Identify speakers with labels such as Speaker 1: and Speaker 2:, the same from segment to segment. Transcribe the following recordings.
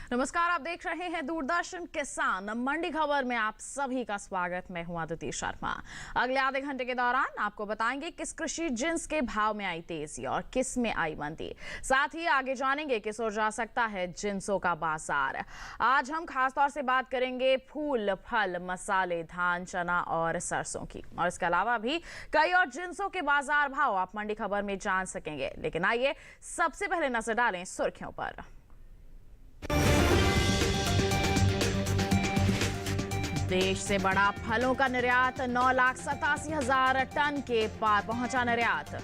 Speaker 1: नमस्कार, आप देख रहे हैं दूरदर्शन किसान मंडी खबर में आप सभी का स्वागत। मैं हूं अदिति शर्मा। अगले आधे घंटे के दौरान आपको बताएंगे किस कृषि जिन्स के भाव में आई तेजी और किस में आई मंदी। साथ ही आगे जानेंगे किस ओर जा सकता है जिन्सों का बाजार। आज हम खासतौर से बात करेंगे फूल, फल, मसाले, धान, चना और सरसों की, और इसके अलावा भी कई और जिन्सों के बाजार भाव आप मंडी खबर में जान सकेंगे। लेकिन आइए सबसे पहले नजर डालें सुर्खियों पर। देश से बड़ा फलों का निर्यात, 9,87,000 टन के पार पहुंचा निर्यात।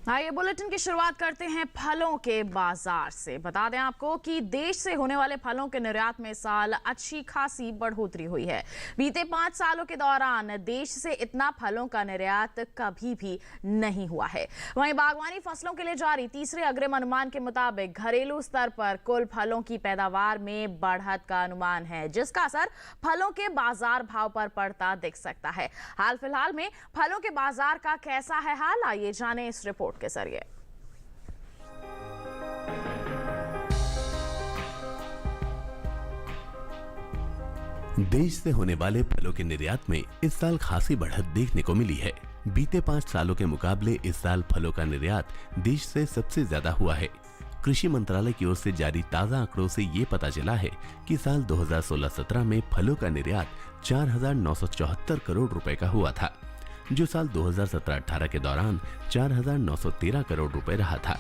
Speaker 1: आइए बुलेटिन की शुरुआत करते हैं फलों के बाजार से। बता दें आपको कि देश से होने वाले फलों के निर्यात में इस साल अच्छी खासी बढ़ोतरी हुई है। बीते 5 सालों के दौरान देश से इतना फलों का निर्यात कभी भी नहीं हुआ है। वहीं बागवानी फसलों के लिए जारी तीसरे अग्रिम अनुमान के मुताबिक घरेलू स्तर पर कुल फलों की पैदावार में बढ़त का अनुमान है, जिसका असर फलों के बाजार भाव पर पड़ता दिख सकता है। हाल फिलहाल में फलों के बाजार का कैसा है हाल, आइए जाने इस रिपोर्ट के जरिए।
Speaker 2: देश से होने वाले फलों के निर्यात में इस साल खासी बढ़त देखने को मिली है। बीते 5 सालों के मुकाबले इस साल फलों का निर्यात देश से सबसे ज्यादा हुआ है। कृषि मंत्रालय की ओर से जारी ताजा आंकड़ों से ये पता चला है कि साल 2016-17 में फलों का निर्यात 4,974 करोड़ रुपए का हुआ था, जो साल 2017-18 के दौरान 4,913 करोड़ रुपए रहा था।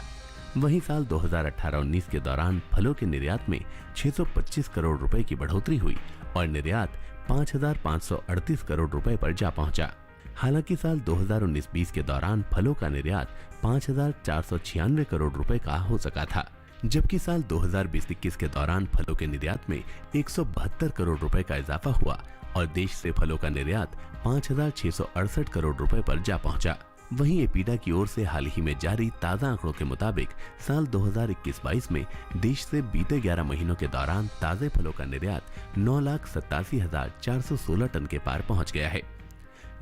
Speaker 2: वहीं साल 2018-19 के दौरान फलों के निर्यात में 625 करोड़ रुपए की बढ़ोतरी हुई और निर्यात 5,538 करोड़ रुपए पर जा पहुंचा। हालांकि साल 2019-20 के दौरान फलों का निर्यात 5,496 करोड़ रुपए का हो सका था, जबकि साल 2020-21 के दौरान फलों के निर्यात में 172 करोड़ रुपए का इजाफा हुआ और देश से फलों का निर्यात 5,668 करोड़ रुपए पर जा पहुंचा। वहीं एपीडा की ओर से हाल ही में जारी ताजा आंकड़ों के मुताबिक साल 2021-22 में देश से बीते 11 महीनों के दौरान ताजे फलों का निर्यात 9,87,416 टन के पार पहुंच गया है,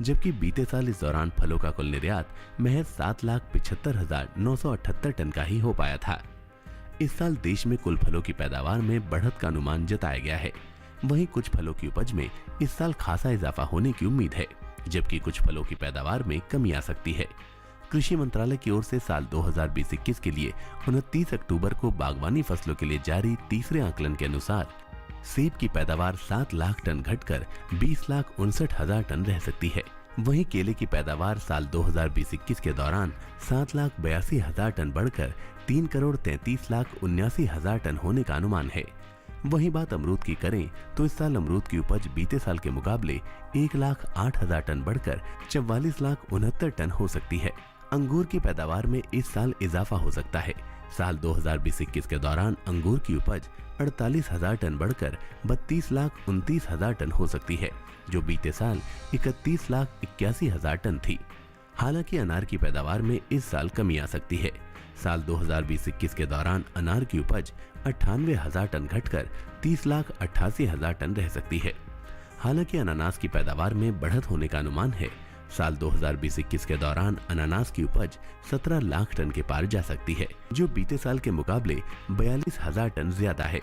Speaker 2: जबकि बीते साल इस दौरान फलों का कुल निर्यात महज 7,75,978 टन का ही हो पाया था। इस साल देश में कुल फलों की पैदावार में बढ़त का अनुमान जताया गया है। वहीं कुछ फलों की उपज में इस साल खासा इजाफा होने की उम्मीद है, जबकि कुछ फलों की पैदावार में कमी आ सकती है। कृषि मंत्रालय की ओर से साल 2020-21 के लिए 29 अक्टूबर को बागवानी फसलों के लिए जारी तीसरे आकलन के अनुसार सेब की पैदावार 7 लाख टन घटकर 20,59,000 टन रह सकती है। वहीं केले की पैदावार साल 2020-21 के दौरान 7,82,000 टन बढ़कर 3,33,79,000 टन होने का अनुमान है। वहीं बात अमरूद की करें तो इस साल अमरूद की उपज बीते साल के मुकाबले 1,08,000 टन बढ़कर 44,69,000 टन हो सकती है। अंगूर की पैदावार में इस साल इजाफा हो सकता है। साल 2020-21 के दौरान अंगूर की उपज 48,000 टन बढ़कर 32,29,000 टन हो सकती है, जो बीते साल 31,81,000 टन थी। हालांकि अनार की पैदावार में इस साल कमी आ सकती है। साल 2020-21 के दौरान अनार की उपज 98,000 टन घटकर 30,88,000 टन रह सकती है। हालांकि अनानास की पैदावार में बढ़त होने का अनुमान है। साल 2020-21 के दौरान अनानास की उपज 17 लाख टन के पार जा सकती है, जो बीते साल के मुकाबले 42,000 टन ज्यादा है।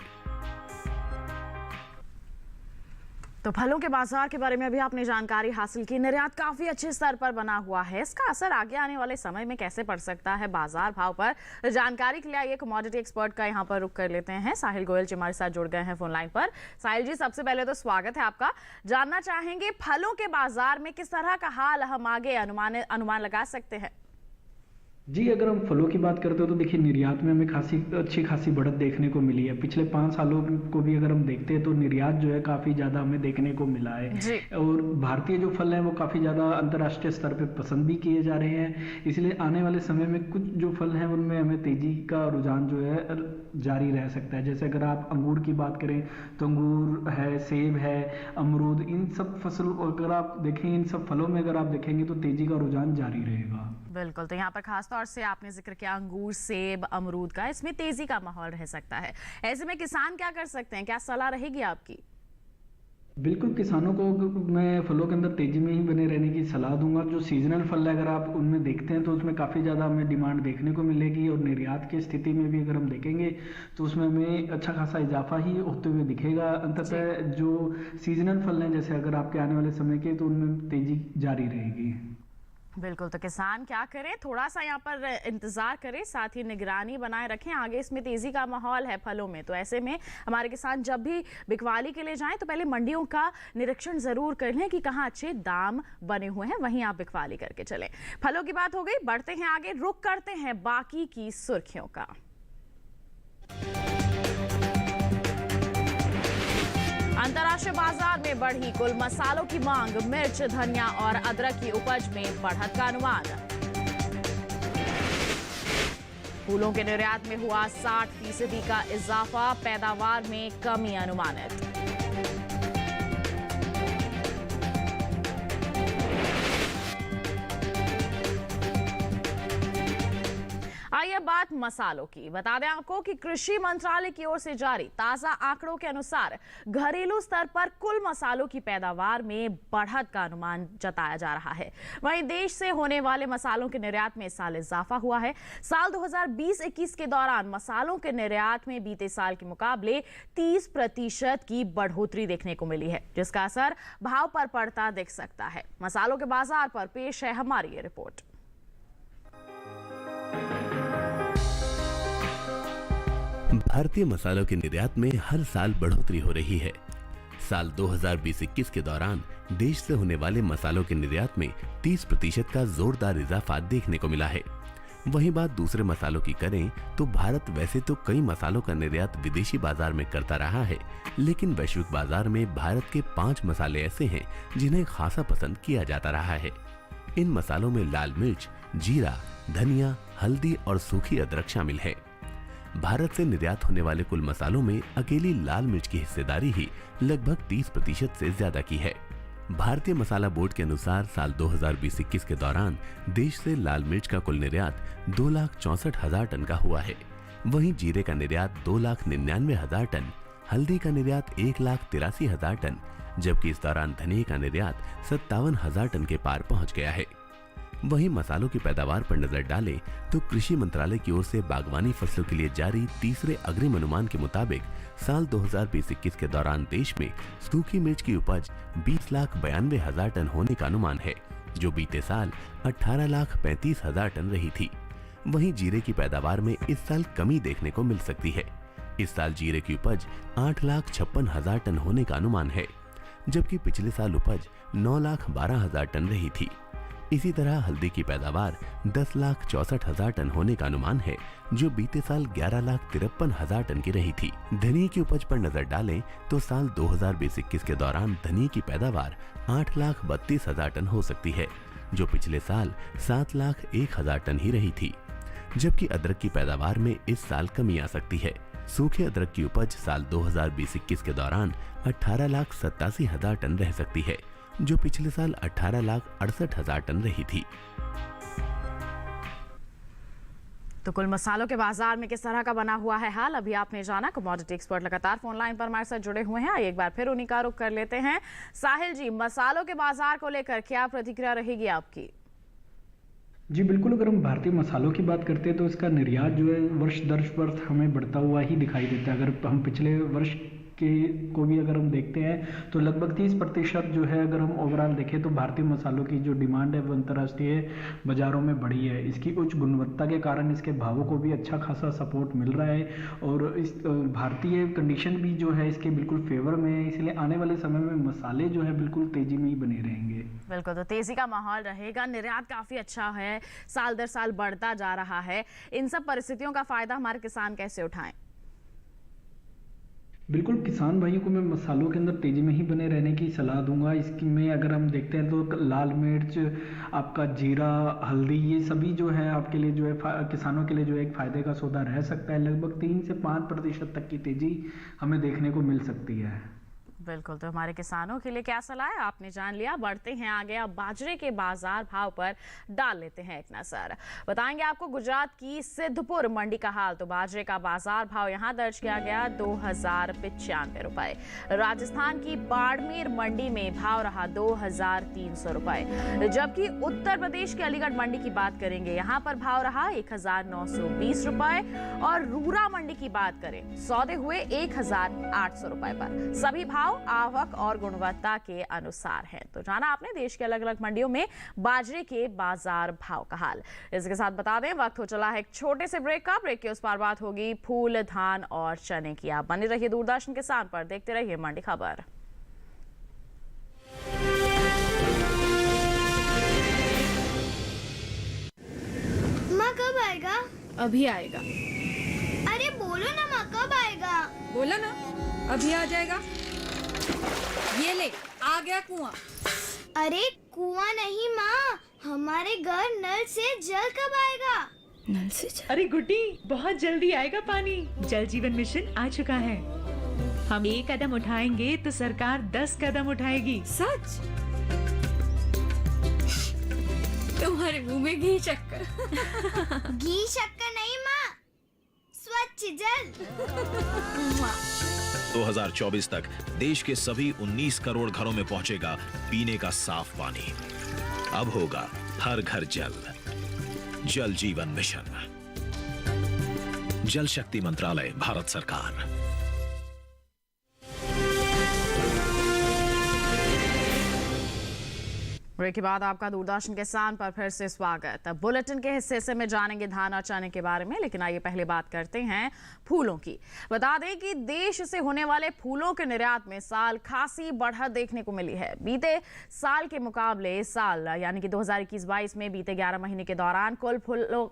Speaker 1: तो फलों के बाजार के बारे में अभी आपने जानकारी हासिल की। निर्यात काफी अच्छे स्तर पर बना हुआ है। इसका असर आगे आने वाले समय में कैसे पड़ सकता है बाजार भाव पर, जानकारी के लिए आइए कमोडिटी एक्सपर्ट का यहां पर रुख कर लेते हैं। साहिल गोयल जी हमारे साथ जुड़ गए हैं फोन लाइन पर। साहिल जी, सबसे पहले तो स्वागत है आपका। जानना चाहेंगे फलों के बाजार में किस तरह का हाल हम आगे अनुमान लगा सकते हैं?
Speaker 3: जी, अगर हम फलों की बात करते हो तो देखिए निर्यात में हमें अच्छी खासी बढ़त देखने को मिली है। पिछले 5 सालों को भी अगर हम देखते हैं तो निर्यात जो है काफ़ी ज़्यादा हमें देखने को मिला है और भारतीय जो फल हैं वो काफ़ी ज़्यादा अंतर्राष्ट्रीय स्तर पे पसंद भी किए जा रहे हैं। इसलिए आने वाले समय में कुछ जो फल हैं उनमें हमें तेज़ी का रुझान जो है जारी रह सकता है। जैसे अगर आप अंगूर की बात करें तो अंगूर है, सेब है, अमरूद, इन सब फसल अगर आप देखें, इन सब फलों में अगर आप देखेंगे तो तेज़ी का रुझान जारी रहेगा।
Speaker 1: बिल्कुल, तो यहाँ पर खास तौर से आपने जिक्र किया अंगूर, सेब, अमरूद का, इसमें तेजी का माहौल रह सकता है। ऐसे में किसान क्या कर सकते हैं, क्या सलाह रहेगी आपकी?
Speaker 3: बिल्कुल, किसानों को मैं फलों के अंदर तेज़ी में ही बने रहने की सलाह दूँगा। जो सीज़नल फल है अगर आप उनमें देखते हैं तो उसमें काफ़ी ज़्यादा हमें डिमांड देखने को मिलेगी, और निर्यात की स्थिति में भी अगर हम देखेंगे तो उसमें हमें अच्छा खासा इजाफा ही होते हुए दिखेगा। अंततः जो सीज़नल फल हैं जैसे अगर आपके आने वाले समय के, तो उनमें तेज़ी जारी रहेगी।
Speaker 1: बिल्कुल, तो किसान क्या करें, थोड़ा सा यहाँ पर इंतजार करें, साथ ही निगरानी बनाए रखें। आगे इसमें तेजी का माहौल है फलों में, तो ऐसे में हमारे किसान जब भी बिकवाली के लिए जाएं तो पहले मंडियों का निरीक्षण जरूर कर लें कि कहाँ अच्छे दाम बने हुए हैं, वहीं आप बिकवाली करके चलें। फलों की बात हो गई, बढ़ते हैं आगे, रुक करते हैं बाकी की सुर्खियों का। अंतर्राष्ट्रीय बाजार में बढ़ी कुल मसालों की मांग, मिर्च, धनिया और अदरक की उपज में बढ़त का अनुमान। फूलों के निर्यात में हुआ 60% का इजाफा, पैदावार में कमी अनुमानित। आइए बात मसालों की। बता दें आपको कि कृषि मंत्रालय की ओर से जारी ताजा आंकड़ों के अनुसार घरेलू स्तर पर कुल मसालों की पैदावार में बढ़त का अनुमान जताया जा रहा है। वहीं देश से होने वाले मसालों के निर्यात में इस साल इजाफा हुआ है। साल 2020-21 के दौरान मसालों के निर्यात में बीते साल के मुकाबले 30% की बढ़ोतरी देखने को मिली है, जिसका असर भाव पर पड़ता दिख सकता है। मसालों के बाजार पर पेश है हमारी ये रिपोर्ट।
Speaker 2: भारतीय मसालों के निर्यात में हर साल बढ़ोतरी हो रही है। साल 2020-21 के दौरान देश से होने वाले मसालों के निर्यात में 30% का जोरदार इजाफा देखने को मिला है। वहीं बात दूसरे मसालों की करें तो भारत वैसे तो कई मसालों का निर्यात विदेशी बाजार में करता रहा है, लेकिन वैश्विक बाजार में भारत के 5 मसाले ऐसे हैं जिन्हें खासा पसंद किया जाता रहा है। इन मसालों में लाल मिर्च, जीरा, धनिया, हल्दी और सूखी अदरक शामिल है। भारत से निर्यात होने वाले कुल मसालों में अकेली लाल मिर्च की हिस्सेदारी ही लगभग 30% से ज्यादा की है। भारतीय मसाला बोर्ड के अनुसार साल 2020-21 के दौरान देश से लाल मिर्च का कुल निर्यात 2,64,000 टन का हुआ है। वहीं जीरे का निर्यात 2,99,000 टन, हल्दी का निर्यात 1,83,000 टन, जबकि इस दौरान धनिया का निर्यात 57,000 टन के पार पहुंच गया है। वहीं मसालों की पैदावार पर नजर डालें तो कृषि मंत्रालय की ओर से बागवानी फसलों के लिए जारी तीसरे अग्रिम अनुमान के मुताबिक साल 2020-21 के दौरान देश में सूखी मिर्च की उपज 20,92,000 टन होने का अनुमान है, जो बीते साल 18,35,000 टन रही थी। वहीं जीरे की पैदावार में इस साल कमी देखने को मिल सकती है। इस साल जीरे की उपज 8,56,000 टन होने का अनुमान है, जबकि पिछले साल उपज 9,12,000 टन रही थी। इसी तरह हल्दी की पैदावार 10,64,000 टन होने का अनुमान है, जो बीते साल 11,53,000 टन की रही थी। धनिया की उपज पर नजर डालें तो साल 2020-21 के दौरान धनिया की पैदावार 8,32,000 टन हो सकती है, जो पिछले साल 7,01,000 टन ही रही थी। जबकि अदरक की पैदावार में इस साल कमी आ सकती है। सूखे अदरक की उपज साल 2020-21 के दौरान 18,87,000 टन रह सकती है, जो पिछले साल 18,68,000 टन रही थी।
Speaker 1: तो कुल मसालों के बाजार में किस तरह का बना हुआ है हाल, अभी आपने जाना। कमोडिटी एक्सपर्ट लगातार फोन लाइन पर हमारे साथ जुड़े हुए हैं। एक बार फिर उन्हीं का रुख कर लेते हैं। साहिल जी, मसालों के बाजार को लेकर क्या प्रतिक्रिया रहेगी आपकी?
Speaker 3: जी बिल्कुल, अगर हम भारतीय मसालों की बात करते हैं तो इसका निर्यात जो है वर्ष दर वर्ष हमें बढ़ता हुआ ही दिखाई देता है। अगर हम पिछले वर्ष के को भी अगर हम देखते हैं तो लगभग 30% जो है, अगर हम ओवरऑल देखें तो भारतीय मसालों की जो डिमांड है वो अंतर्राष्ट्रीय बाज़ारों में बढ़ी है। इसकी उच्च गुणवत्ता के कारण इसके भावों को भी अच्छा खासा सपोर्ट मिल रहा है, और इस भारतीय कंडीशन भी जो है इसके बिल्कुल फेवर में है। इसलिए आने वाले समय में मसाले जो है बिल्कुल तेज़ी में ही बने रहेंगे।
Speaker 1: बिल्कुल, तो तेज़ी का माहौल रहेगा। निर्यात काफ़ी अच्छा है, साल दर साल बढ़ता जा रहा है। इन सब परिस्थितियों का फ़ायदा हमारे किसान कैसे उठाएं?
Speaker 3: बिल्कुल, किसान भाइयों को मैं मसालों के अंदर तेज़ी में ही बने रहने की सलाह दूंगा। इसमें अगर हम देखते हैं तो लाल मिर्च, आपका जीरा, हल्दी, ये सभी जो है आपके लिए जो है किसानों के लिए जो है एक फ़ायदे का सौदा रह सकता है। लगभग 3 से 5% तक की तेज़ी हमें देखने को मिल सकती है।
Speaker 1: बिल्कुल, तो हमारे किसानों के लिए क्या सलाह है आपने जान लिया। बढ़ते हैं आगे, अब बाजरे के बाजार भाव पर डाल लेते हैं एक नजर। बताएंगे आपको गुजरात की सिद्धपुर मंडी का हाल। तो बाजरे का बाजार भाव यहां दर्ज किया गया 2095 रुपए। राजस्थान की बाड़मेर मंडी में भाव रहा 2300 रुपए। जबकि उत्तर प्रदेश के अलीगढ़ मंडी की बात करेंगे, यहाँ पर भाव रहा 1920 रुपए। और रूरा मंडी की बात करें, सौदे हुए 1800 रुपए पर। सभी भाव आवक और गुणवत्ता के अनुसार है। तो जाना आपने देश के अलग अलग मंडियों में बाजरे के बाजार भाव का हाल। इसके साथ बता दें वक्त हो चला है एक छोटे से ब्रेक का। ब्रेक के उस पार बात होगी फूल, धान और चने की। आप बने रहिए दूरदर्शन किसान पर, देखते रहिए मंडी खबर।
Speaker 4: माँ कब आएगा?
Speaker 5: अभी आएगा।
Speaker 4: अरे बोलो ना माँ कब आएगा?
Speaker 5: बोला ना अभी आ जाएगा। ये ले आ गया कुआं।
Speaker 4: अरे कुआं नहीं माँ, हमारे घर नल से जल कब आएगा?
Speaker 5: नल से जल?
Speaker 6: अरे गुड्डी, बहुत जल्दी आएगा पानी। जल जीवन मिशन आ चुका है। हम 1 कदम उठाएंगे तो सरकार 10 कदम उठाएगी।
Speaker 5: सच? तुम्हारे मुंह में घी शक्कर।
Speaker 4: घी शक्कर नहीं माँ, स्वच्छ जल।
Speaker 7: 2024 तक देश के सभी 19 करोड़ घरों में पहुंचेगा पीने का साफ पानी। अब होगा हर घर जल। जल जीवन मिशन, जल शक्ति मंत्रालय, भारत सरकार।
Speaker 1: ब्रेक के बाद आपका दूरदर्शन किसान पर फिर से स्वागत। अब बुलेटिन के हिस्से से में जानेंगे धान और चने के बारे में, लेकिन आइए पहले बात करते हैं फूलों की। बता दें कि देश से होने वाले फूलों के निर्यात में साल खासी बढ़त देखने को मिली है। बीते साल के मुकाबले इस साल यानी कि 2021-22 में बीते 11 महीने के दौरान कुल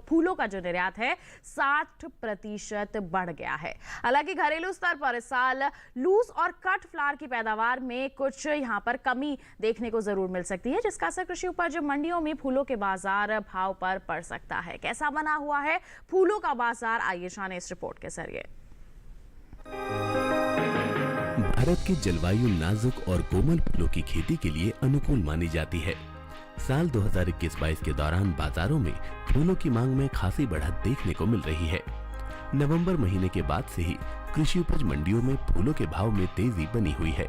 Speaker 1: फूलों का जो निर्यात है 60% बढ़ गया है। हालांकि घरेलू स्तर पर इस साल लूज और कट फ्लावर की पैदावार में कुछ यहाँ पर कमी देखने को जरूर मिल सकती है, जिसका असर कृषि उपज मंडियों में फूलों के बाजार भाव पर पड़ सकता है। कैसा बना हुआ है फूलों का बाजार, आइए जानें इस रिपोर्ट के जरिए।
Speaker 2: भारत की जलवायु नाजुक और कोमल फूलों की खेती के लिए अनुकूल मानी जाती है। साल 2021-22 के दौरान बाजारों में फूलों की मांग में खासी बढ़त देखने को मिल रही है। नवंबर महीने के बाद से ही कृषि उपज मंडियों में फूलों के भाव में तेजी बनी हुई है।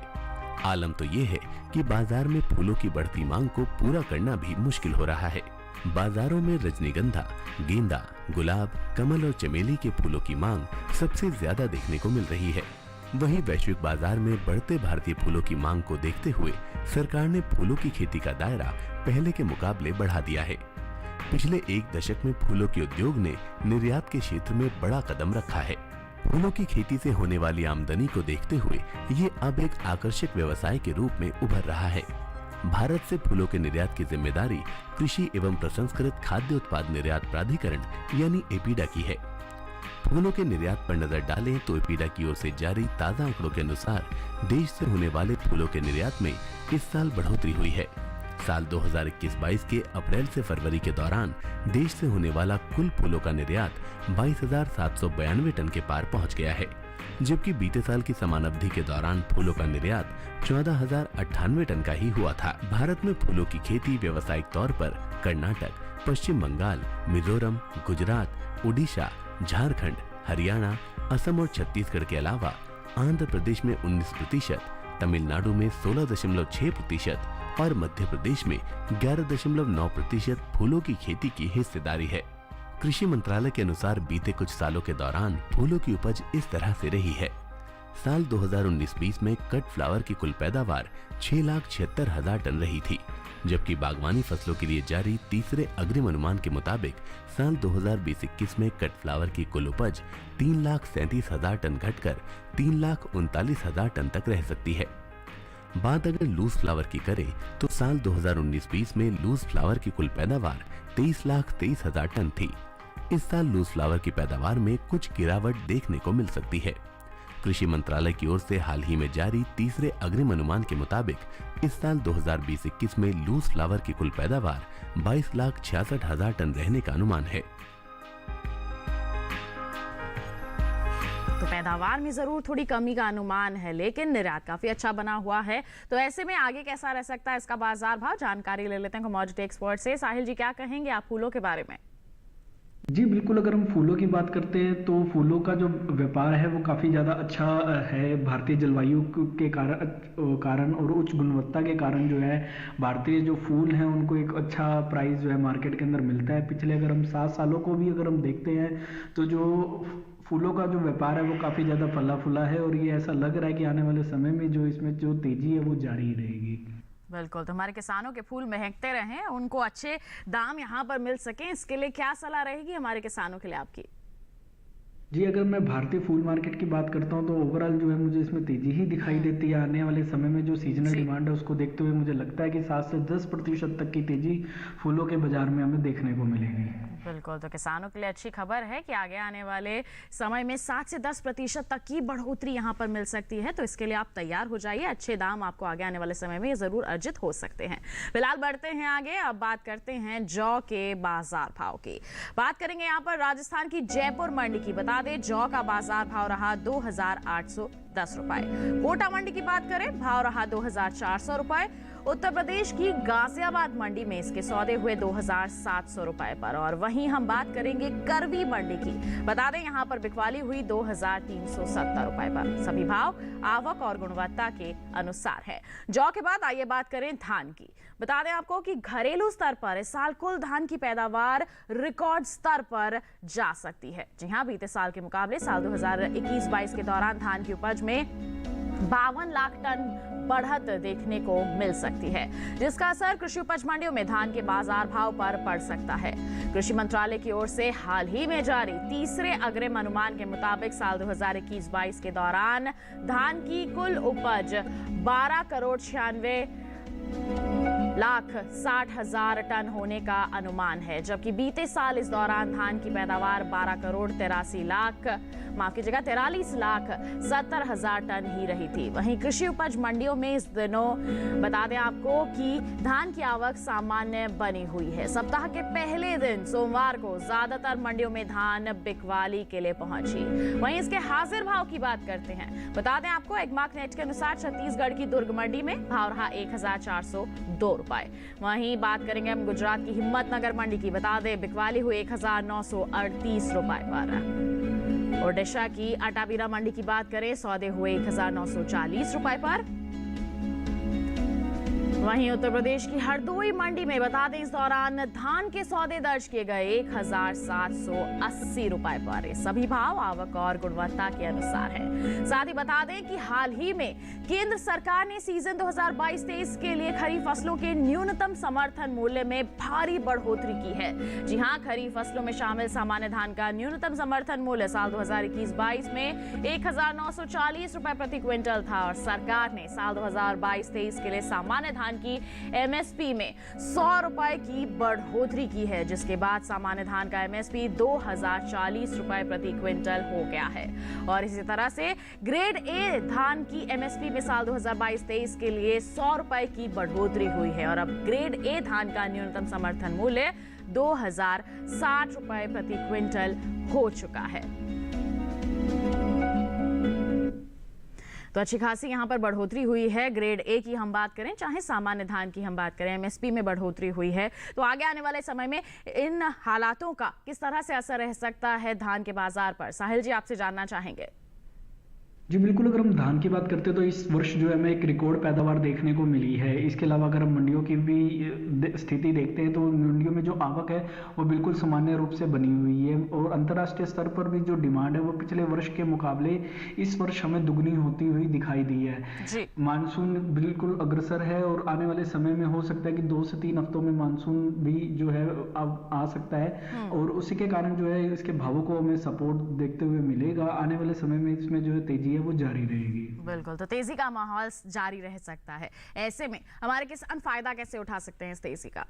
Speaker 2: आलम तो ये है कि बाजार में फूलों की बढ़ती मांग को पूरा करना भी मुश्किल हो रहा है। बाजारों में रजनीगंधा, गेंदा, गुलाब, कमल और चमेली के फूलों की मांग सबसे ज्यादा देखने को मिल रही है। वहीं वैश्विक बाजार में बढ़ते भारतीय फूलों की मांग को देखते हुए सरकार ने फूलों की खेती का दायरा पहले के मुकाबले बढ़ा दिया है। पिछले एक दशक में फूलों के उद्योग ने निर्यात के क्षेत्र में बड़ा कदम रखा है। फूलों की खेती से होने वाली आमदनी को देखते हुए ये अब एक आकर्षक व्यवसाय के रूप में उभर रहा है। भारत से फूलों के निर्यात की जिम्मेदारी कृषि एवं प्रसंस्कृत खाद्य उत्पाद निर्यात प्राधिकरण यानी एपीडा की है। फूलों के निर्यात पर नजर डालें तो एपीडा की ओर से जारी ताजा आंकड़ों के अनुसार देश से होने वाले फूलों के निर्यात में इस साल बढ़ोतरी हुई है। साल 2021-22 के अप्रैल से फरवरी के दौरान देश से होने वाला कुल फूलों का निर्यात 22,792 टन के पार पहुंच गया है, जबकि बीते साल की समान अवधि के दौरान फूलों का निर्यात 14,098 टन का ही हुआ था। भारत में फूलों की खेती व्यावसायिक तौर पर कर्नाटक, पश्चिम बंगाल, मिजोरम, गुजरात, उड़ीसा, झारखंड, हरियाणा, असम और छत्तीसगढ़ के अलावा आंध्र प्रदेश में 19%, तमिलनाडु में 16.6% और मध्य प्रदेश में 11.9% फूलों की खेती की हिस्सेदारी है। कृषि मंत्रालय के अनुसार बीते कुछ सालों के दौरान फूलों की उपज इस तरह से रही है। साल 2019-20 में कट फ्लावर की कुल पैदावार 6,76,000 टन रही थी, जबकि बागवानी फसलों के लिए जारी तीसरे अग्रिम अनुमान के मुताबिक साल 2020-21 में कट फ्लावर की कुल उपज 3,37,000 टन घटकर 3,39,000 टन तक रह सकती है। बात अगर लूज फ्लावर की करें तो साल 2019-20 में लूज फ्लावर की कुल पैदावार 23,23,000 टन थी। इस साल लूज फ्लावर की पैदावार में कुछ गिरावट देखने को मिल सकती है। कृषि मंत्रालय की ओर से हाल ही में जारी तीसरे अग्रिम अनुमान के मुताबिक इस साल 2020-21 में लूज फ्लावर की कुल पैदावार 22,66,000 टन रहने का अनुमान है।
Speaker 1: तो पैदावार में जरूर थोड़ी कमी का अनुमान है, लेकिन निर्यात काफी अच्छा बना हुआ है। तो ऐसे में आगे कैसा रह सकता है इसका बाजार भाव, जानकारी ले लेते हैं कमोडिटी एक्सपर्ट से। साहिल जी, क्या कहेंगे आप फूलों के बारे में?
Speaker 3: जी बिल्कुल, अगर हम फूलों की बात करते हैं तो फूलों का जो व्यापार है वो काफ़ी ज़्यादा अच्छा है। भारतीय जलवायु के कारण और उच्च गुणवत्ता के कारण जो है भारतीय जो फूल हैं उनको एक अच्छा प्राइस जो है मार्केट के अंदर मिलता है। पिछले अगर हम 7 सालों को भी अगर हम देखते हैं तो जो फूलों का जो व्यापार है वो काफ़ी ज़्यादा फला फूला है, और ये ऐसा लग रहा है कि आने वाले समय में जो इसमें जो तेज़ी है वो जारी ही रहेगी।
Speaker 1: बिल्कुल, तो हमारे किसानों के फूल महकते रहें, उनको अच्छे दाम यहाँ पर मिल सकें, इसके लिए क्या सलाह रहेगी हमारे किसानों के लिए आपकी?
Speaker 3: जी अगर मैं भारतीय फूल मार्केट की बात करता हूँ तो ओवरऑल जो है मुझे इसमें तेजी ही दिखाई देती है। आने वाले समय में जो सीजनल डिमांड है उसको देखते हुए मुझे लगता है कि 7 से 10% तक की तेजी फूलों के बाजार में हमें देखने को मिलेगी।
Speaker 1: बिल्कुल, तो किसानों के लिए अच्छी खबर है कि आगे आने वाले समय में 7 से 10% तक की बढ़ोतरी यहाँ पर मिल सकती है। तो इसके लिए आप तैयार हो जाइए, अच्छे दाम आपको आगे आने वाले समय में जरूर अर्जित हो सकते हैं। फिलहाल बढ़ते हैं आगे, अब बात करते हैं जौ के बाजार भाव की। बात करेंगे यहाँ पर राजस्थान की जयपुर मंडी की। बता दें जौ का बाजार भाव रहा 2810 रुपए। कोटा मंडी की बात करें, भाव रहा 2400 रुपए। उत्तर प्रदेश की गाजियाबाद मंडी में इसके सौदे हुए 2700 रुपए पर। और वहीं हम बात करेंगे करवी मंडी की। बता दें यहाँ पर बिकवाली हुई 2370 रुपए पर। सभी भाव आवक और गुणवत्ता के अनुसार है। जौ के बाद आइए बात करें धान की। बता दें आपको कि घरेलू स्तर पर इस साल कुल धान की पैदावार रिकॉर्ड स्तर पर जा सकती है। जी हाँ, बीते साल के मुकाबले साल 2021-22 के दौरान धान की उपज में 52 लाख टन बढ़त देखने को मिल सकती है, जिसका असर कृषि उपज मंडियों में धान के बाजार भाव पर पड़ सकता है। कृषि मंत्रालय की ओर से हाल ही में जारी तीसरे अग्रिम अनुमान के मुताबिक साल 2021-22 के दौरान धान की कुल उपज 12,96,60,000 टन होने का अनुमान है, जबकि बीते साल इस दौरान धान की पैदावार 43,70,000 टन ही रही थी। वहीं कृषि उपज मंडियों में इस दिनों बता दें आपको कि धान की आवक सामान्य बनी हुई है। सप्ताह के पहले दिन सोमवार को ज्यादातर मंडियों में धान बिकवाली के लिए पहुंची। वहीं इसके हाजिर भाव की बात करते हैं। बता दें आपको एगमार्क नेट के अनुसार छत्तीसगढ़ की दुर्ग मंडी में भाव रहा 1402 रुपए। वहीं बात करेंगे हम गुजरात की हिम्मतनगर मंडी की। बता दें बिकवाली हुई 1938 रुपए पर। ओडिशा की अटाबीरा मंडी की बात करें, सौदे हुए 1940 रुपए पर। वहीं उत्तर प्रदेश की हरदोई मंडी में बता दें इस दौरान धान के सौदे दर्ज किए गए 1780 रुपए पर। सभी भाव आवक और गुणवत्ता के अनुसार है। साथ ही बता दें कि हाल ही में केंद्र सरकार ने सीजन 2022-23 के लिए खरीफ फसलों के न्यूनतम समर्थन मूल्य में भारी बढ़ोतरी की है। जी हां, खरीफ फसलों में शामिल सामान्य धान का न्यूनतम समर्थन मूल्य साल 2021-22 में 1940 रुपए प्रति क्विंटल था, और सरकार ने साल 2022-23 के लिए सामान्य धान की एमएसपी में 100 रुपए की बढ़ोतरी की है, जिसके बाद सामान्य धान का एमएसपी 2040 रुपए प्रति क्विंटल हो गया है। और इसी तरह से ग्रेड ए धान की एमएसपी में साल 2022-23 के लिए 100 रुपए की बढ़ोतरी हुई है, और अब ग्रेड ए धान का न्यूनतम समर्थन मूल्य 2060 रुपए प्रति क्विंटल हो चुका है। तो अच्छी खासी यहाँ पर बढ़ोतरी हुई है। ग्रेड ए की हम बात करें, चाहे सामान्य धान की हम बात करें, एमएसपी में बढ़ोतरी हुई है। तो आगे आने वाले समय में इन हालातों का किस तरह से असर रह सकता है धान के बाजार पर, साहिल जी आपसे जानना चाहेंगे।
Speaker 3: जी बिल्कुल, अगर हम धान की बात करते हैं तो इस वर्ष जो है हमें एक रिकॉर्ड पैदावार देखने को मिली है। इसके अलावा अगर हम मंडियों की भी स्थिति देखते हैं तो मंडियों में जो आवक है वो बिल्कुल सामान्य रूप से बनी हुई है, और अंतर्राष्ट्रीय स्तर पर भी जो डिमांड है वो पिछले वर्ष के मुकाबले इस वर्ष हमें दुगनी होती हुई दिखाई दी है। मानसून बिल्कुल अग्रसर है, और आने वाले समय में हो सकता है कि 2 से 3 हफ्तों में मानसून भी जो है अब आ सकता है, और उसी के कारण जो है इसके भावों को हमें सपोर्ट देखते हुए मिलेगा। आने वाले समय में इसमें जो है तेजी है वो जारी रहेगी।
Speaker 1: बिल्कुल, तो तेजी का माहौल जारी रह सकता है। ऐसे में हमारे किसान फायदा कैसे उठा सकते हैं इस तेजी का?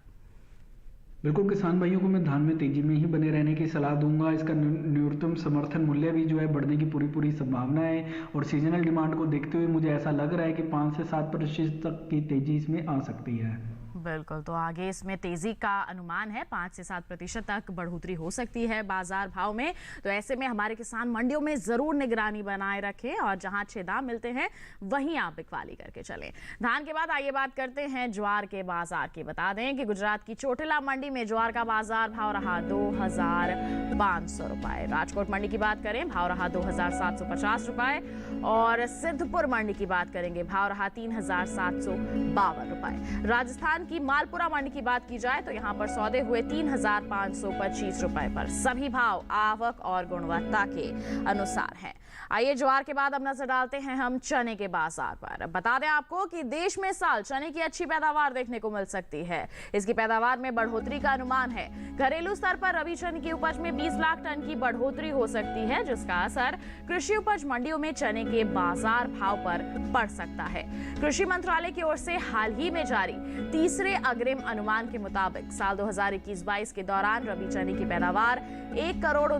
Speaker 3: बिल्कुल, किसान भाइयों को मैं धान में तेजी में ही बने रहने की सलाह दूंगा। इसका न्यूनतम समर्थन मूल्य भी जो है बढ़ने की पूरी संभावना है, और सीजनल डिमांड को देखते हुए मुझे ऐसा लग रहा है कि 5 से 7% तक की तेजी इसमें आ सकती है।
Speaker 1: बिल्कुल, तो आगे इसमें तेजी का अनुमान है, 5 से 7% तक बढ़ोतरी हो सकती है बाजार भाव में। तो ऐसे में हमारे किसान मंडियों में जरूर निगरानी बनाए रखें और जहां अच्छे दाम मिलते हैं वहीं आप बिकवाली करके चलें। धान के बाद आइए बात करते हैं ज्वार के बाजार की। बता दें कि गुजरात की चोटिला मंडी में ज्वार का बाजार भाव रहा 2,500 रुपए। राजकोट मंडी की बात करें, भाव रहा 2,750 रुपए और सिद्धपुर मंडी की बात करेंगे, भाव रहा 3,752 रुपए। राजस्थान की मालपुरा मंडी की बात की जाए तो यहां पर सौदे हुए 3,525 रुपए पर। सभी भाव आवक और गुणवत्ता के अनुसार हैं। आइए ज्वार के बाद अब नजर डालते हैं हम चने के बाजार पर। बता दें आपको कि देश में साल चने की अच्छी पैदावार देखने को मिल सकती है। इसकी पैदावार में बढ़ोतरी का अनुमान है। घरेलू स्तर पर रबी चने की उपज में 20 लाख टन की बढ़ोतरी हो सकती है, जिसका असर कृषि उपज मंडियों में चने के बाजार भाव पर पड़ सकता है। कृषि मंत्रालय की ओर से हाल ही में जारी तीसरे अग्रिम अनुमान के मुताबिक साल 2021-22 के दौरान रबी चने की पैदावार 1,39 करोड़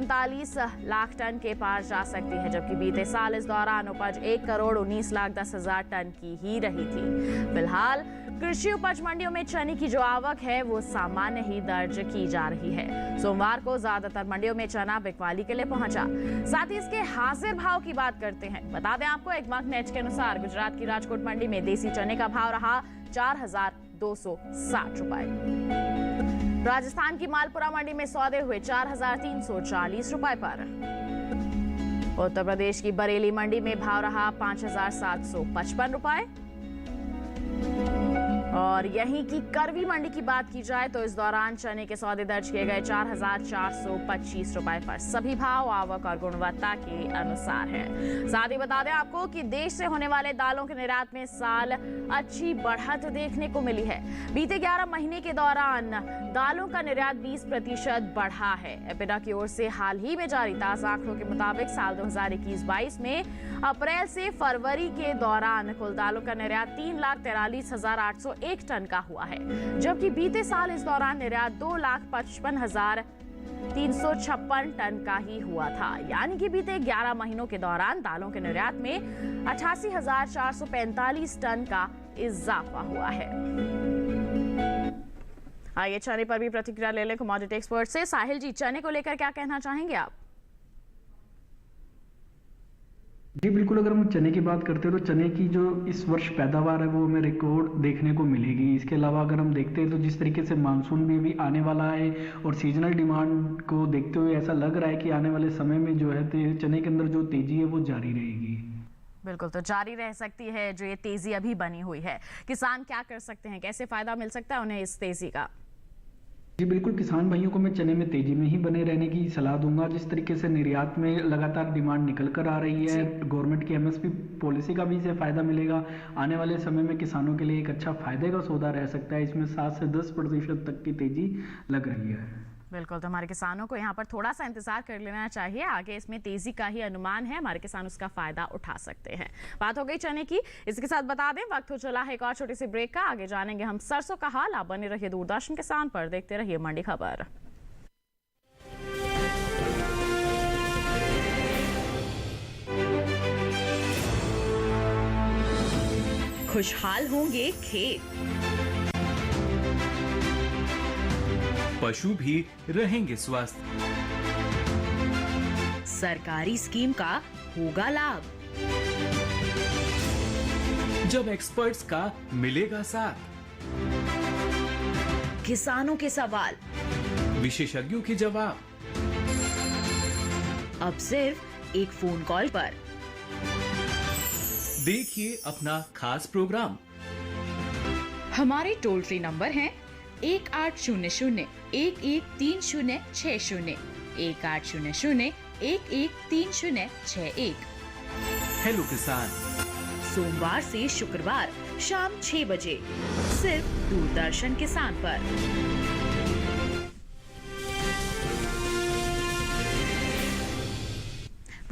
Speaker 1: लाख टन के पार जा सकती है, जबकि बीते साल इस दौरान उपज 1,19,10,000 टन की ही रही थी। फिलहाल कृषि उपज मंडियों में चने की जो आवक है वो सामान्य ही दर्ज की जा रही है। सोमवार को ज्यादातर मंडियों में चना बिकवाली के लिए पहुंचा। साथ ही इसके हाजिर भाव की बात करते हैं। बता दें आपको, एक मार्क नेट के अनुसार गुजरात की राजकोट मंडी में देसी चने का भाव रहा 4,260 रुपए। राजस्थान की मालपुरा मंडी में सौदे हुए 4,340 रुपए पर। उत्तर प्रदेश की बरेली मंडी में भाव रहा 5,755 रुपए और यहीं की करवी मंडी की बात की जाए तो इस दौरान चने के सौदे दर्ज किए गए 4,425 रुपए पर। सभी भाव आवक और गुणवत्ता के अनुसार है। साथ ही बता दें आपको कि देश से होने वाले दालों के निर्यात में साल अच्छी बढ़त देखने को मिली है। बीते 11 महीने के दौरान दालों का निर्यात 20% बढ़ा है। एपिडा की ओर से हाल ही में जारी ताजा आंकड़ों के मुताबिक साल 2021-22 में अप्रैल से फरवरी के दौरान कुल दालों का निर्यात 3,43,801 टन का हुआ है, जबकि बीते साल इस दौरान निर्यात 2,55,356 टन का ही हुआ था। यानी कि बीते 11 महीनों के दौरान दालों के निर्यात में 88,445 टन का इजाफा हुआ है। आइए चने पर भी प्रतिक्रिया ले लें कमोडिटी एक्सपर्ट से। साहिल जी, चने को लेकर क्या कहना चाहेंगे आप?
Speaker 3: जी बिल्कुल, अगर हम चने की बात करते हैं तो चने की जो इस वर्ष पैदावार है वो हमें रिकॉर्ड देखने को मिलेगी। इसके अलावा अगर हम देखते हैं तो जिस तरीके से मानसून भी आने वाला है और सीजनल डिमांड को देखते हुए ऐसा लग रहा है कि आने वाले समय में जो है चने के अंदर जो तेजी है वो जारी रहेगी।
Speaker 1: बिल्कुल, तो जारी रह सकती है जो ये तेजी अभी बनी हुई है। किसान क्या कर सकते हैं, कैसे फायदा मिल सकता है उन्हें इस तेजी का?
Speaker 3: जी बिल्कुल, किसान भाइयों को मैं चने में तेजी में ही बने रहने की सलाह दूंगा। जिस तरीके से निर्यात में लगातार डिमांड निकल कर आ रही है, गवर्नमेंट की एमएसपी पॉलिसी का भी इसे फायदा मिलेगा। आने वाले समय में किसानों के लिए एक अच्छा फायदे का सौदा रह सकता है। इसमें 7 से 10% तक की तेजी लग रही है।
Speaker 1: बिल्कुल, तो हमारे किसानों को यहाँ पर थोड़ा सा इंतजार कर लेना चाहिए। आगे इसमें तेजी का ही अनुमान है, हमारे किसान उसका फायदा उठा सकते हैं। बात हो गई चने की। इसके साथ बता दें वक्त हो चला है एक और छोटी सी ब्रेक का। आगे जानेंगे हम सरसों का हाल। आप बने रहिए दूरदर्शन किसान पर, देखते रहिए मंडी खबर।
Speaker 6: खुशहाल होंगे खेत,
Speaker 8: पशु भी रहेंगे स्वस्थ,
Speaker 6: सरकारी स्कीम का होगा लाभ,
Speaker 8: जब एक्सपर्ट्स का मिलेगा साथ,
Speaker 6: किसानों के सवाल,
Speaker 8: विशेषज्ञों के जवाब,
Speaker 6: अब सिर्फ एक फोन कॉल पर।
Speaker 8: देखिए अपना खास प्रोग्राम।
Speaker 6: हमारे टोल फ्री नंबर हैं 1800-113060, 1800-113061।
Speaker 8: हेलो किसान,
Speaker 6: सोमवार से शुक्रवार शाम 6 बजे सिर्फ दूरदर्शन किसान पर।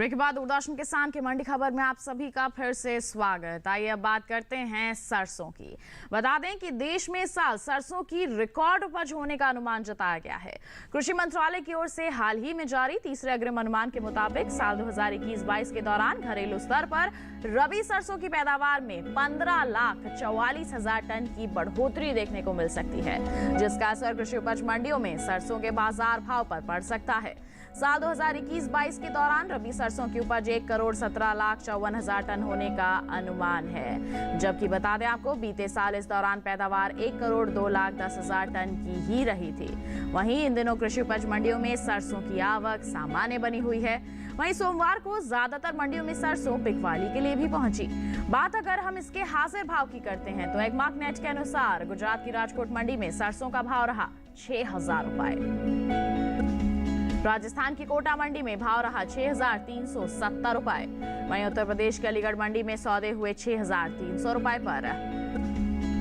Speaker 1: ब्रेक के बाद दूरदर्शन किसान की मंडी खबर में आप सभी का फिर से स्वागत। आइए अब बात करते हैं सरसों की। बता दें कि देश में इस साल सरसों की रिकॉर्ड उपज होने का अनुमान जताया गया है। कृषि मंत्रालय की ओर से हाल ही में जारी तीसरे अग्रिम अनुमान के मुताबिक साल 2021-22 के दौरान घरेलू स्तर पर रबी सरसों की पैदावार में 15,44,000 टन की बढ़ोतरी देखने को मिल सकती है, जिसका असर कृषि उपज मंडियों में सरसों के बाजार भाव पर पड़ सकता है। साल 2021-22 के दौरान रबी सरसों की उपज 1,17,54,000 टन होने का अनुमान है, जबकि बता दें आपको बीते साल इस दौरान पैदावार 1,02,10,000 टन की ही रही थी। वहीं इन दिनों कृषि उपज मंडियों में सरसों की आवक सामान्य बनी हुई है। वहीं सोमवार को ज्यादातर मंडियों में सरसों बिकवाली के लिए भी पहुंची। बात अगर हम इसके हाजिर भाव की करते हैं तो एग्मार्क नेट के अनुसार गुजरात की राजकोट मंडी में सरसों का भाव रहा 6,000 रुपए। राजस्थान की कोटा मंडी में भाव रहा 6,370 रुपए। वहीं उत्तर प्रदेश के अलीगढ़ मंडी में सौदे हुए 6,300 रुपए पर।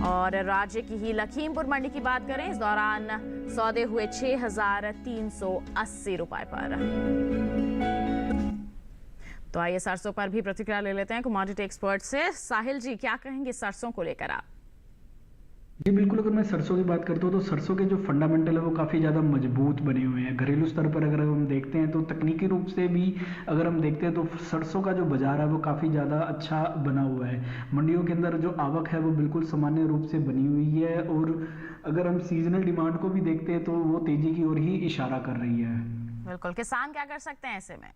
Speaker 1: और राज्य की ही लखीमपुर मंडी की बात करें, इस दौरान सौदे हुए 6,380 रुपए पर। तो आइए सरसों पर भी प्रतिक्रिया ले लेते हैं कमोडिटी एक्सपर्ट से। साहिल जी, क्या कहेंगे सरसों को लेकर आप?
Speaker 3: जी बिल्कुल, अगर मैं सरसों की बात करता हूँ तो सरसों के जो फंडामेंटल है वो काफ़ी ज़्यादा मजबूत बने हुए हैं। घरेलू स्तर पर अगर हम देखते हैं तो तकनीकी रूप से भी अगर हम देखते हैं तो सरसों का जो बाजार है वो काफ़ी ज़्यादा अच्छा बना हुआ है। मंडियों के अंदर जो आवक है वो बिल्कुल सामान्य रूप से बनी हुई है, और अगर हम सीजनल डिमांड को भी देखते हैं तो वो तेज़ी की ओर ही इशारा कर रही है।
Speaker 1: बिल्कुल, किसान क्या कर सकते हैं ऐसे में?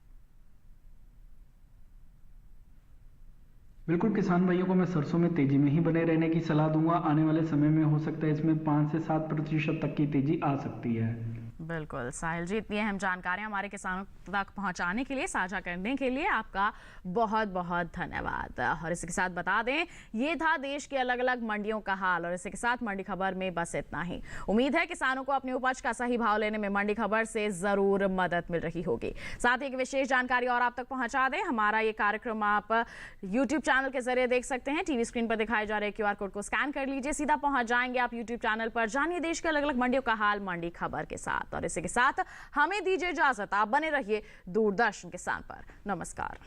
Speaker 3: बिल्कुल, किसान भाइयों को मैं सरसों में तेजी में ही बने रहने की सलाह दूंगा। आने वाले समय में हो सकता है इसमें 5 से 7% तक की तेजी आ सकती है।
Speaker 1: बिल्कुल साहिल जी, इतनी अहम जानकारियां हमारे किसानों तक पहुंचाने के लिए, साझा करने के लिए आपका बहुत बहुत धन्यवाद। और इसी के साथ बता दें, ये था देश के अलग अलग मंडियों का हाल। और इसी के साथ मंडी खबर में बस इतना ही। उम्मीद है किसानों को अपनी उपज का सही भाव लेने में मंडी खबर से जरूर मदद मिल रही होगी। साथ ही एक विशेष जानकारी और आप तक पहुंचा दें, हमारा ये कार्यक्रम आप यूट्यूब चैनल के जरिए देख सकते हैं। टीवी स्क्रीन पर दिखाए जा रहे QR कोड को स्कैन कर लीजिए, सीधा पहुंच जाएंगे आप यूट्यूब चैनल पर। जानिए देश के अलग अलग मंडियों का हाल मंडी खबर के साथ। और इसी के साथ हमें दीजिए इजाजत, आप बने रहिए दूरदर्शन किसान पर। नमस्कार।